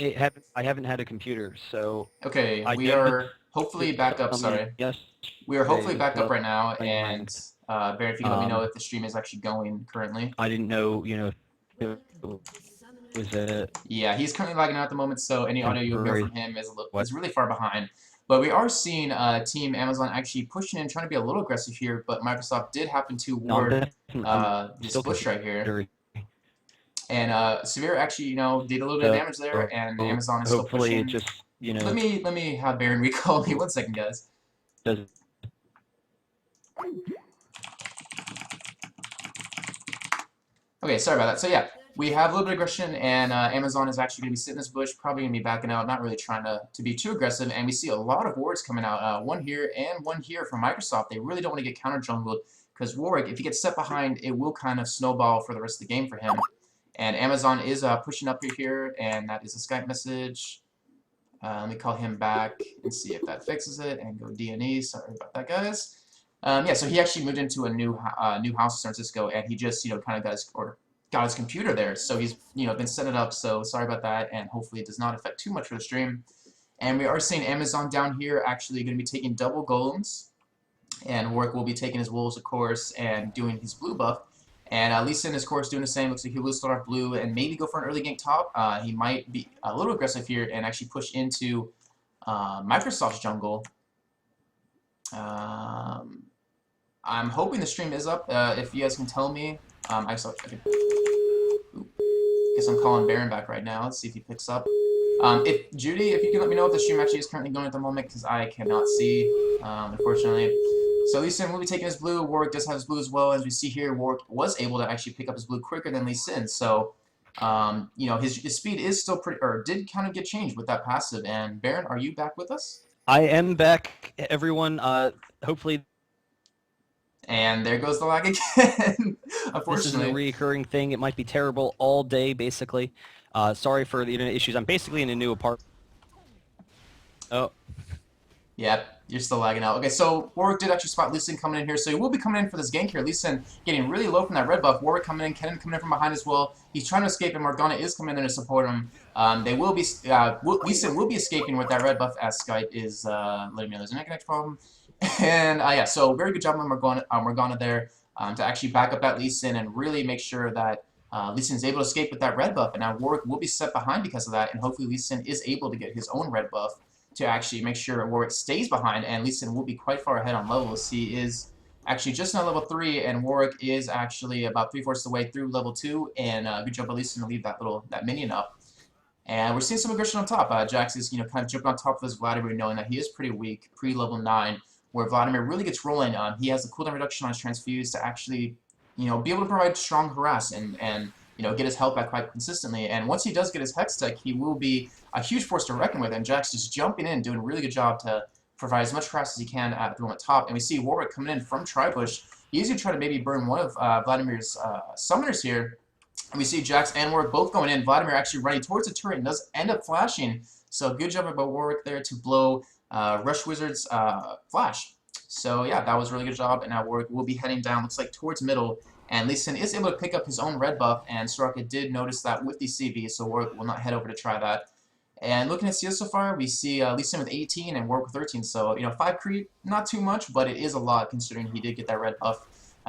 I haven't had a computer, so Okay, I we noticed are hopefully back up. something Sorry, we are hopefully yesterday back up right now. telling And my Baron, if you can let me know um if the stream is actually going currently. I didn't know, if it was a Yeah, he's currently lagging out at the moment, so any audio you'll hear temporary from him what. is really far behind. But we are seeing Team Amazon actually pushing in, trying to be a little aggressive here. But Microsoft did happen to No, award I'm this still bush right here. considering. And Severe actually, did a little bit of So damage there, and Amazon is still hopefully it pushing. just, Let me have Baron recall me 1 second, guys. does. Okay, sorry about that. So yeah, we have a little bit of aggression, and Amazon is actually going to be sitting in this bush, probably going to be backing out, not really trying to be too aggressive. And we see a lot of wards coming out, one here and one here from Microsoft. They really don't want to get counter jungled because Warwick, if he gets set behind, it will kind of snowball for the rest of the game for him. And Amazon is pushing up here, and that is a Skype message. Let me call him back and see if that fixes it, and go DNE. Sorry about that, guys. Yeah, so he actually moved into a new house in San Francisco, and he just kind of got his computer there. So he's been setting it up. So sorry about that, and hopefully it does not affect too much for the stream. And we are seeing Amazon down here actually going to be taking double golems, and Warwick will be taking his wolves, of course, and doing his blue buff. And Lee Sin is, of course, doing the same. Looks like he will start off blue and maybe go for an early gank top. He might be a little aggressive here and actually push into Microsoft's jungle. I'm hoping the stream is up. If you guys can tell me. I guess I'm calling Baron back right now. Let's see if he picks up. If Judy, if you can let me know if the stream actually is currently going at the moment, because I cannot see, unfortunately. So Lee Sin will be taking his blue. Warwick does have his blue as well. As we see here, Warwick was able to actually pick up his blue quicker than Lee Sin. So, his speed is still pretty, or did kind of get changed with that passive. And Baron, are you back with us? I am back, everyone. Hopefully And there goes the lag again. Unfortunately, this isn't a recurring thing. It might be terrible all day, basically. Sorry for the internet issues. I'm basically in a new apartment. Oh. Yep, you're still lagging out. Okay, so Warwick did actually spot Lee Sin coming in here, so he will be coming in for this gank here. Lee Sin getting really low from that red buff. Warwick coming in, Kennen coming in from behind as well. He's trying to escape, and Morgana is coming in there to support him. They will be, Lee Sin will be escaping with that red buff as Skype is letting me know there's a connect problem. And yeah, so very good job on Morgana there to actually back up that Lee Sin and really make sure that Lee Sin is able to escape with that red buff. And now Warwick will be set behind because of that, and hopefully Lee Sin is able to get his own red buff to actually make sure Warwick stays behind, and Lee Sin will be quite far ahead on levels. He is actually just on level 3, and Warwick is actually about 3/4 of the way through level 2, and good job by Lee Sin to leave that minion up. And we're seeing some aggression on top. Jax is kind of jumping on top of this Vladimir, knowing that he is pretty weak pre-level 9, where Vladimir really gets rolling. He has a cooldown reduction on his transfuse to actually be able to provide strong harass and get his health back quite consistently. And once he does get his Hex Tech, he will be a huge force to reckon with. And Jax just jumping in, doing a really good job to provide as much harass as he can at the moment top. And we see Warwick coming in from Tribush. He's going to try to maybe burn one of Vladimir's summoners here. And we see Jax and Warwick both going in. Vladimir actually running towards the turret and does end up flashing. So good job about Warwick there to blow Rush Wizard's flash. So yeah, that was a really good job. And now Warwick will be heading down, looks like towards middle. And Lee Sin is able to pick up his own red buff, and Soraka did notice that with the CV, so Warwick will not head over to try that. And looking at CS so far, we see Lee Sin with 18 and Warwick with 13, so 5 creep, not too much, but it is a lot considering he did get that red buff.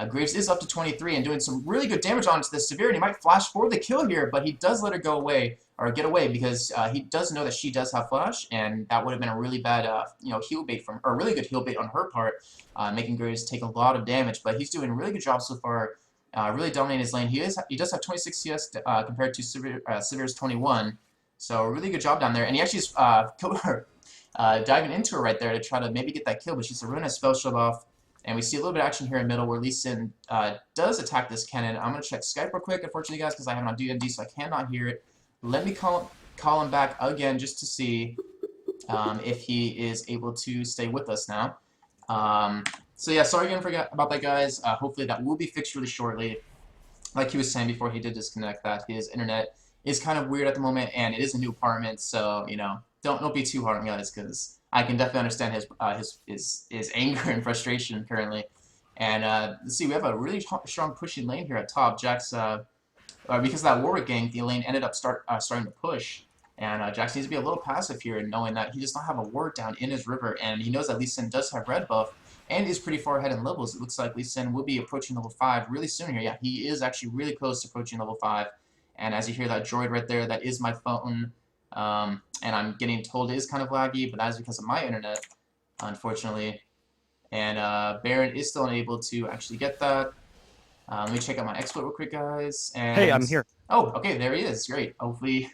Graves is up to 23 and doing some really good damage on the Severity. Might flash for the kill here, but he does let her go away, or get away, because he does know that she does have flash, and that would have been a really bad heal bait or a really good heal bait on her part, making Graves take a lot of damage. But he's doing a really good job so far. Really dominating his lane. He does have 26 CS compared to Severe's 21, so really good job down there. And he actually killed her, diving into her right there to try to maybe get that kill, but she's a ruinous spell shove off. And we see a little bit of action here in middle where Lee Sin does attack this cannon. I'm going to check Skype real quick, unfortunately, guys, because I have it on DND, so I cannot hear it. Let me call him back again just to see if he is able to stay with us now. So yeah, sorry again about that, guys. Hopefully that will be fixed really shortly. Like he was saying before he did disconnect, that his internet is kind of weird at the moment, and it is a new apartment, so don't be too hard on me, guys, because I can definitely understand his anger and frustration currently. And let's see, we have a really strong pushing lane here at top. Jax, because of that Warwick gank, the lane ended up starting to push. And Jax needs to be a little passive here, and knowing that he does not have a ward down in his river, and he knows that Lee Sin does have red buff and is pretty far ahead in levels. It looks like Lee Sin will be approaching level 5 really soon here. Yeah, he is actually really close to approaching level 5. And as you hear that droid right there, that is my phone. And I'm getting told it is kind of laggy, but that is because of my internet, unfortunately. And Baron is still unable to actually get that. Let me check out my exploit real quick, guys. And Hey, I'm here. oh, okay, there he is. Great. Hopefully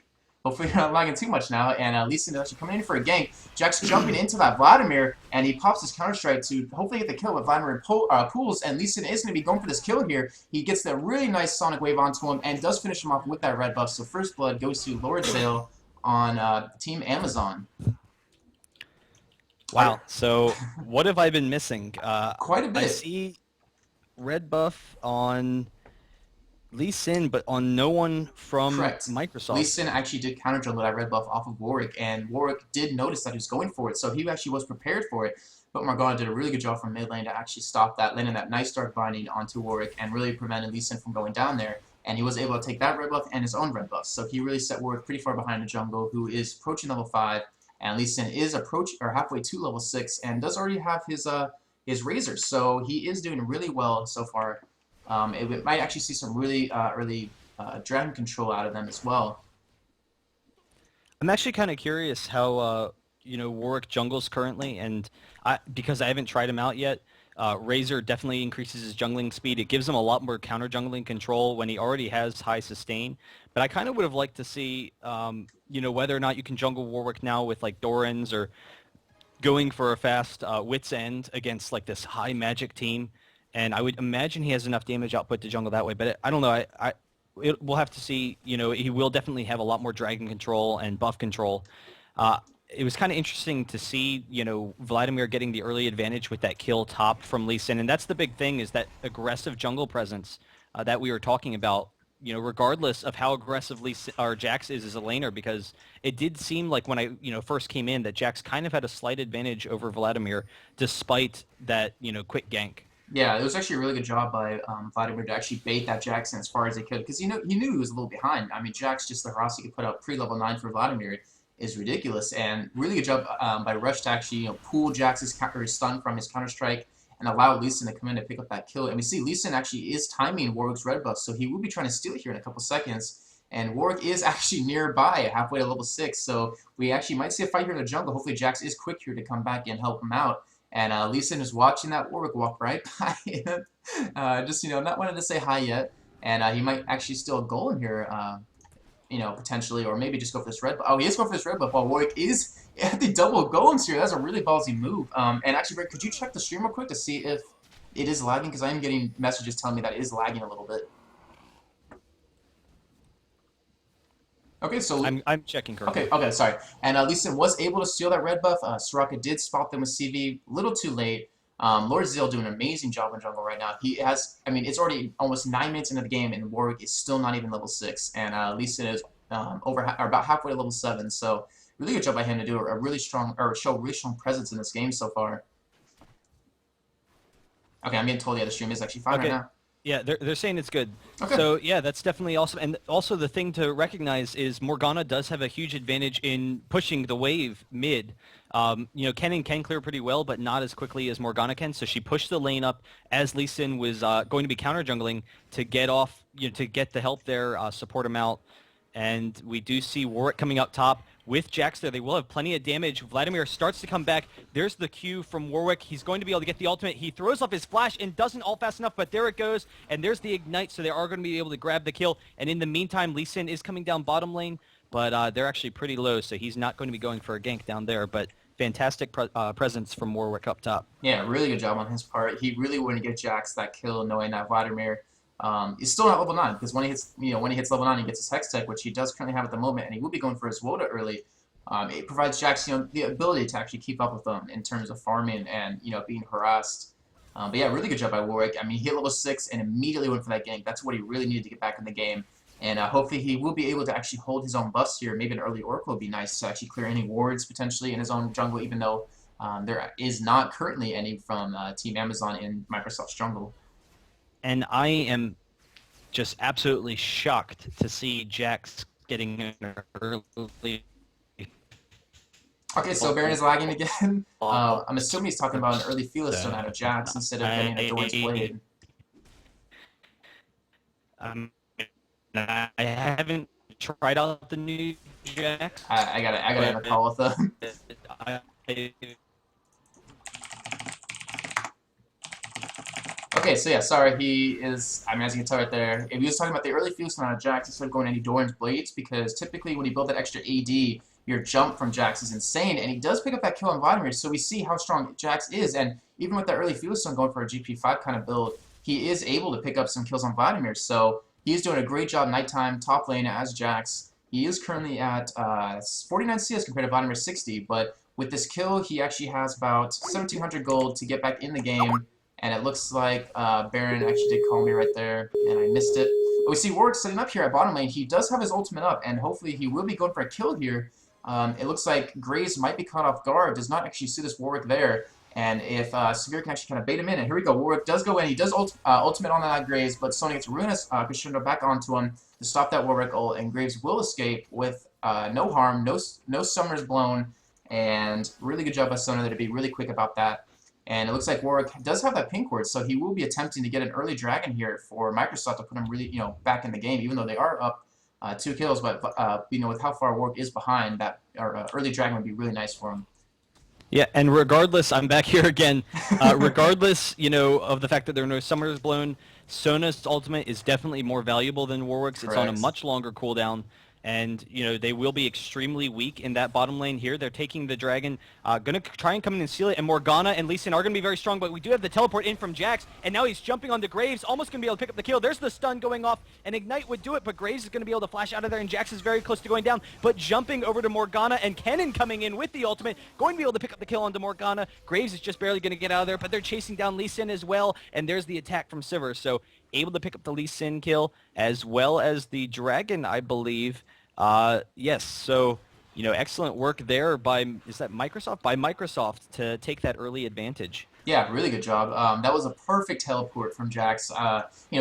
you're not lagging too much now. And Lee Sin is actually coming in for a gank. Jack's jumping into that Vladimir, and he pops his counter strike to hopefully get the kill with Vladimir pulls. And Lee Sin is going to be going for this kill here. He gets that really nice Sonic Wave onto him and does finish him off with that red buff. So first blood goes to Lord Zale on Team Amazon. Wow. So what have I been missing? Quite a bit. I see red buff on Lee Sin, but on no one from Correct. Microsoft. Lee Sin actually did counter juggle that red buff off of Warwick, and Warwick did notice that he was going for it, so he actually was prepared for it. But Morgana did a really good job from mid lane to actually stop that, landing that nice dark binding onto Warwick and really prevented Lee Sin from going down there. And he was able to take that red buff and his own red buff. So he really set Warwick pretty far behind the jungle, who is approaching level 5. And Lee Sin is halfway to level 6 and does already have his Razor. So he is doing really well so far. It might actually see some really early dragon control out of them as well. I'm actually kind of curious how Warwick jungles currently, and because I haven't tried him out yet. Razor definitely increases his jungling speed. It gives him a lot more counter jungling control when he already has high sustain. But I kind of would have liked to see, whether or not you can jungle Warwick now with like Doran's or going for a fast Wit's End against like this high magic team. And I would imagine he has enough damage output to jungle that way. But I don't know. We'll have to see. He will definitely have a lot more dragon control and buff control. It was kind of interesting to see, Vladimir getting the early advantage with that kill top from Lee Sin. And that's the big thing, is that aggressive jungle presence that we were talking about, regardless of how aggressive Jax is as a laner, because it did seem like when I, first came in that Jax kind of had a slight advantage over Vladimir despite that, quick gank. Yeah, it was actually a really good job by Vladimir to actually bait that Jax in as far as he could, because he knew he was a little behind. I mean, Jax, just the harass he could put out pre-level 9 for Vladimir is ridiculous, and really good job by Rush to actually pull Jax's stun from his counter-strike and allow Lee Sin to come in and pick up that kill. And we see Lee Sin actually is timing Warwick's red buff, so he will be trying to steal it here in a couple seconds. And Warwick is actually nearby, halfway to level 6, so we actually might see a fight here in the jungle. Hopefully Jax is quick here to come back and help him out. And Lee Sin is watching that Warwick walk right by him. Just, not wanting to say hi yet. And he might actually steal a goal in here, potentially, or maybe just go for this red buff. Oh, he is going for this red buff while Warwick is at the double golems here. That's a really ballsy move. And actually, Rick, could you check the stream real quick to see if it is lagging? Because I am getting messages telling me that it is lagging a little bit. Okay, so I'm checking currently. Okay, sorry. And Lee Sin was able to steal that red buff. Soraka did spot them with CV, a little too late. Lord Zeal doing an amazing job in jungle right now. He has, it's already almost 9 minutes into the game, and Warwick is still not even level 6. And Lee Sin is about halfway to level 7. So really good job by him to do show a really strong presence in this game so far. Okay, I'm getting told the stream is actually fine right now. Yeah, they're saying it's good. Okay. So yeah, that's definitely awesome. And also the thing to recognize is Morgana does have a huge advantage in pushing the wave mid. Kennen can clear pretty well, but not as quickly as Morgana can. So she pushed the lane up as Lee Sin was going to be counter jungling to get off, to get the help there, support him out. And we do see Warwick coming up top with Jax there. They will have plenty of damage. Vladimir starts to come back. There's the Q from Warwick. He's going to be able to get the ultimate. He throws off his flash and doesn't ult fast enough, but there it goes. And there's the ignite, so they are going to be able to grab the kill. And in the meantime, Lee Sin is coming down bottom lane, but they're actually pretty low, so he's not going to be going for a gank down there. But fantastic presence from Warwick up top. Yeah, really good job on his part. He really wanted to get Jax that kill, knowing that Vladimir he's still not level 9, because when he hits, level 9, he gets his Hex Tech, which he does currently have at the moment, and he will be going for his Woda early. It provides Jax, the ability to actually keep up with them in terms of farming and, being harassed. But yeah, really good job by Warwick. I mean, he hit level 6 and immediately went for that gank. That's what he really needed to get back in the game. And hopefully he will be able to actually hold his own buffs here. Maybe an early Oracle would be nice to actually clear any wards potentially in his own jungle, even though there is not currently any from Team Amazon in Microsoft's jungle. And I am just absolutely shocked to see Jax getting an early Okay, so Baron is lagging again. I'm assuming he's talking about an early Felistone out of Jax instead of getting a Doran's Blade. Um, I haven't tried out the new Jax, I gotta end but the call with him. I, Okay, so yeah, sorry, he is, I mean, as you can tell right there, if he was talking about the early Felistone out of Jax instead of going any Doran's Blades, because typically when you build that extra AD, your jump from Jax is insane, and he does pick up that kill on Vladimir, so we see how strong Jax is, and even with that early Felistone going for a GP5 kind of build, he is able to pick up some kills on Vladimir, so he's doing a great job nighttime, top lane as Jax. He is currently at 49 CS compared to Vladimir's 60, but with this kill, he actually has about 1,700 gold to get back in the game, and it looks like Baron actually did call me right there, and I missed it. But we see Warwick setting up here at bottom lane. He does have his ultimate up, and hopefully he will be going for a kill here. It looks like Graves might be caught off guard, does not actually see this Warwick there. And if Severe can actually kind of bait him in, and here we go, Warwick does go in. He does ultimate on that Graves, but Sony gets Ruinous Crescendo back onto him to stop that Warwick ult, and Graves will escape with no harm, no summers blown, and really good job by Sony there to be really quick about that. And it looks like Warwick does have that pink ward, so he will be attempting to get an early dragon here for Microsoft to put him really, back in the game, even though they are up 2 kills. But with how far Warwick is behind, that early dragon would be really nice for him. Yeah, and regardless, I'm back here again. Regardless, of the fact that there are no summers blown, Sona's ultimate is definitely more valuable than Warwick's. Correct. It's on a much longer cooldown. And, they will be extremely weak in that bottom lane here. They're taking the dragon, going to try and come in and seal it. And Morgana and Lee Sin are going to be very strong, but we do have the teleport in from Jax. And now he's jumping onto Graves, almost going to be able to pick up the kill. There's the stun going off, and Ignite would do it, but Graves is going to be able to flash out of there, and Jax is very close to going down. But jumping over to Morgana, and Kennen coming in with the ultimate, going to be able to pick up the kill onto Morgana. Graves is just barely going to get out of there, but they're chasing down Lee Sin as well. And there's the attack from Sivir. So able to pick up the Lee Sin kill, as well as the dragon, I believe. Yes, so, excellent work there by, is that Microsoft? By Microsoft to take that early advantage. Yeah, really good job. That was a perfect teleport from Jax.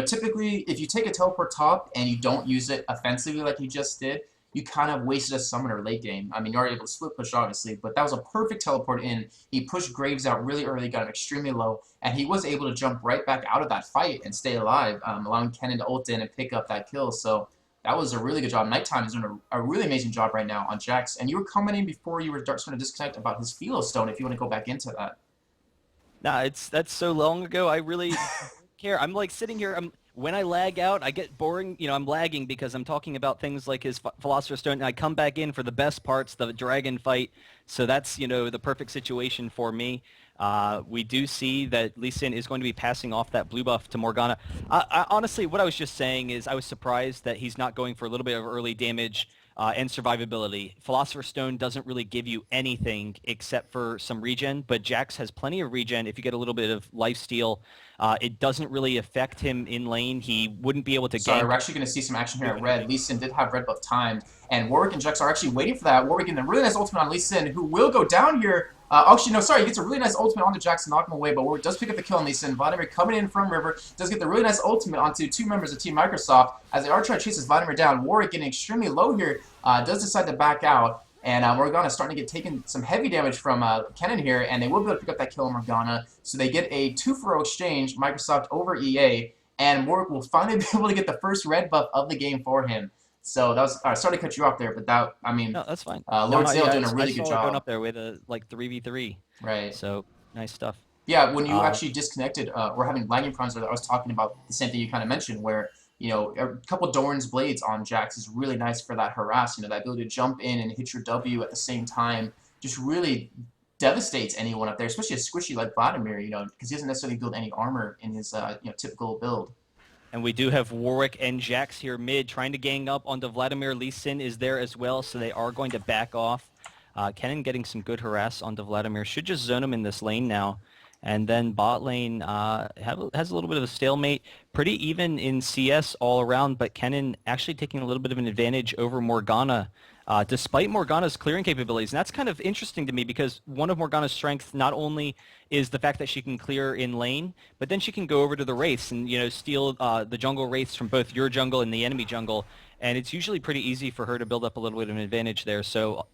Typically, if you take a teleport top and you don't use it offensively like you just did, you kind of wasted a summoner late game. I mean, you are able to split push, obviously, but that was a perfect teleport in. He pushed Graves out really early, got him extremely low, and he was able to jump right back out of that fight and stay alive, allowing Kennen to ult in and pick up that kill. So that was a really good job. Nighttime is doing a really amazing job right now on Jax. And you were commenting before you were starting to disconnect about his Felistone, if you want to go back into that. Nah, that's so long ago. I really don't care. I'm like sitting here. When I lag out, I get boring. I'm lagging because I'm talking about things like his Philosopher's Stone, and I come back in for the best parts, the dragon fight. So that's, the perfect situation for me. We do see that Lee Sin is going to be passing off that blue buff to Morgana. Honestly, what I was just saying is I was surprised that he's not going for a little bit of early damage and survivability. Philosopher's Stone doesn't really give you anything except for some regen, but Jax has plenty of regen if you get a little bit of lifesteal. It doesn't really affect him in lane. He wouldn't be able to Sorry, gank. we're actually going to see some action here at red. Lee Sin did have red buff timed, and Warwick and Jax are actually waiting for that. Warwick getting a really nice ultimate on Lee Sin, who will go down here. Actually, no, sorry, he gets a really nice ultimate onto Jax to knock him away, but Warwick does pick up the kill on Lee Sin. Vladimir coming in from River does get the really nice ultimate onto 2 members of Team Microsoft. As they are trying to chase Vladimir down, Warwick getting extremely low here, does decide to back out. And Morgana starting to get taken some heavy damage from Kennen here, and they will be able to pick up that kill on Morgana. So they get a 2-for-0 exchange, Microsoft over EA, and Warwick will finally be able to get the first red buff of the game for him. So that was, sorry to cut you off there, but No, that's fine. Lord Zale doing a really good job. Going up there with a 3v3. Right. So nice stuff. Yeah, when you actually disconnected, we're having lagging problems. I was talking about the same thing you kind of mentioned, where a couple Doran's Blades on Jax is really nice for that harass. That ability to jump in and hit your W at the same time just really devastates anyone up there, especially a squishy like Vladimir. Because he doesn't necessarily build any armor in his typical build. And we do have Warwick and Jax here mid trying to gang up onto Vladimir. Lee Sin is there as well, so they are going to back off. Kennen getting some good harass onto Vladimir. Should just zone him in this lane now. And then bot lane has a little bit of a stalemate. Pretty even in CS all around, but Kennen actually taking a little bit of an advantage over Morgana, despite Morgana's clearing capabilities. And that's kind of interesting to me because one of Morgana's strengths not only is the fact that she can clear in lane, but then she can go over to the wraiths and steal the jungle wraiths from both your jungle and the enemy jungle. And it's usually pretty easy for her to build up a little bit of an advantage there. So,